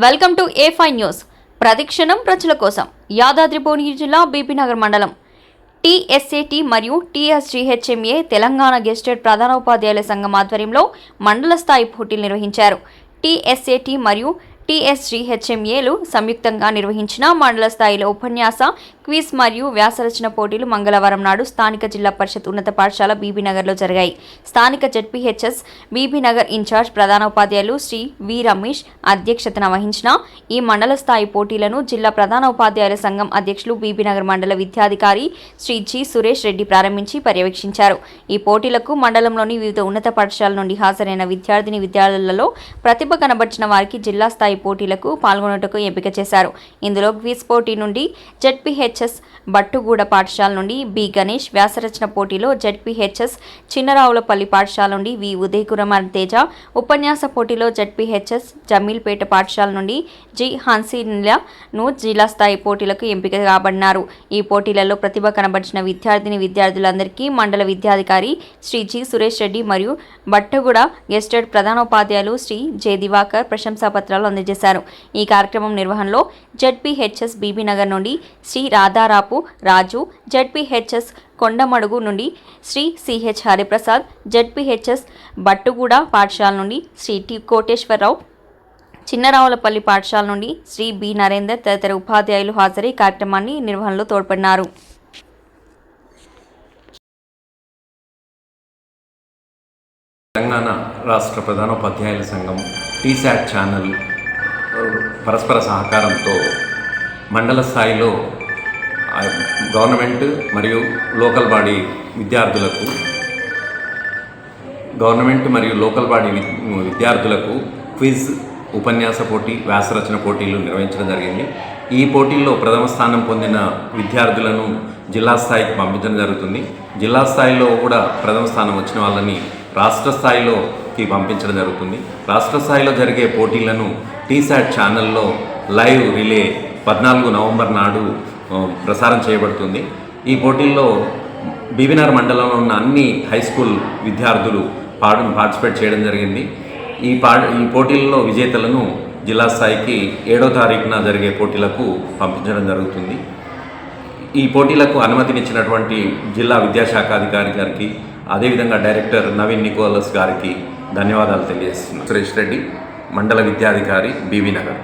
Welcome to A5 news. ప్రతిక్షణం ప్రజల కోసం. యాదాద్రి భువనగిరి జిల్లా బీబీనగర్ మండలం TSAT మరియు TSGHMA తెలంగాణ గెస్టెడ్ ప్రధానోపాధ్యాయుల సంఘం ఆధ్వర్యంలో మండల స్థాయి పోటీలు నిర్వహించారు. TSAT మరియు TSGHMAలు సంయుక్తంగా నిర్వహించిన మండల స్థాయిలో ఉపన్యాస, క్విజ్ మరియు వ్యాసరచన పోటీలు మంగళవారం నాడు స్థానిక జిల్లా పరిషత్ ఉన్నత పాఠశాల బీబీనగర్లో జరిగాయి. స్థానిక ZPHS బీబీనగర్ ఇన్ఛార్జ్ ప్రధానోపాధ్యాయులు శ్రీ వి రమేష్ అధ్యక్షతన వహించిన ఈ మండల స్థాయి పోటీలను జిల్లా ప్రధానోపాధ్యాయుల సంఘం అధ్యక్షులు బీబీనగర్ మండల విద్యాధికారి శ్రీ జి సురేష్ రెడ్డి ప్రారంభించి పర్యవేక్షించారు. ఈ పోటీలకు మండలంలోని వివిధ ఉన్నత పాఠశాలల నుండి హాజరైన విద్యార్థులలో ప్రతిభ కనబర్చిన వారికి జిల్లా స్థాయి పోటీలకు పాల్గొనేందుకు ఎంపిక చేశారు. ఇందులో క్విజ్ పోటీ నుండి ZPHS బట్టుగూడ పాఠశాల నుండి బి గణేష్, వ్యాసరచన పోటీలో ZPHS చిన్నరావులపల్లి పాఠశాల నుండి వి ఉదయ్ కుమార్ తేజ, ఉపన్యాస పోటీలో ZPHS జమీల్పేట పాఠశాల నుండి జి హన్సీన్లను జిల్లా స్థాయి పోటీలకు ఎంపిక కాబడినారు. ఈ పోటీలలో ప్రతిభ కనబర్చిన విద్యార్థులందరికీ మండల విద్యాధికారి శ్రీ జి సురేష్ రెడ్డి మరియు బట్టుగూడ గెస్టెడ్ ప్రధానోపాధ్యాయులు శ్రీ జె దివాకర్ ప్రశంసా పత్రాలు అందజేశారు. ఈ కార్యక్రమం నిర్వహణలో ZPHS బీబీనగర్ నుండి శ్రీ రాధారాపు రాజు, ZPHS కొండమడుగు నుండి శ్రీ CH హరిప్రసాద్, ZPHS బట్టుగూడ పాఠశాల నుండి శ్రీ టి కోటేశ్వరరావు, చిన్నరావులపల్లి పాఠశాల నుండి శ్రీ బి నరేందర్ తదితర ఉపాధ్యాయులు హాజరై కార్యక్రమాన్ని నిర్వహణలో తోడ్పడినారు. తెలంగాణ రాష్ట్ర ప్రధానోపాధ్యాయుల సంఘం TSAT ఛానల్ పరస్పర సహకారంతో మండల స్థాయిలో గవర్నమెంట్ మరియు లోకల్ బాడీ విద్యార్థులకు క్విజ్, ఉపన్యాస పోటీ, వ్యాసరచన పోటీలు నిర్వహించడం జరిగింది. ఈ పోటీల్లో ప్రథమ స్థానం పొందిన విద్యార్థులను జిల్లా స్థాయికి పంపించడం జరుగుతుంది. జిల్లా స్థాయిలో కూడా ప్రథమ స్థానం వచ్చిన వాళ్ళని రాష్ట్ర స్థాయిలోకి పంపించడం జరుగుతుంది. రాష్ట్ర స్థాయిలో జరిగే పోటీలను TSAT ఛానల్లో లైవ్ రిలే 14 నవంబర్ నాడు ప్రసారం చేయబడుతుంది. ఈ పోటీల్లో బీబీనగర్ మండలంలో ఉన్న అన్ని హై స్కూల్ విద్యార్థులు పార్టిసిపేట్ చేయడం జరిగింది. ఈ పోటీల్లో విజేతలను జిల్లా స్థాయికి 7వ తారీఖున జరిగే పోటీలకు పంపించడం జరుగుతుంది. ఈ పోటీలకు అనుమతినిచ్చినటువంటి జిల్లా విద్యాశాఖాధికారి గారికి, అదేవిధంగా డైరెక్టర్ నవీన్ నికోలస్ గారికి ధన్యవాదాలు తెలియజేస్తున్నాను. సురేష్ రెడ్డి, మండల విద్యాధికారి, బీబీనగర్.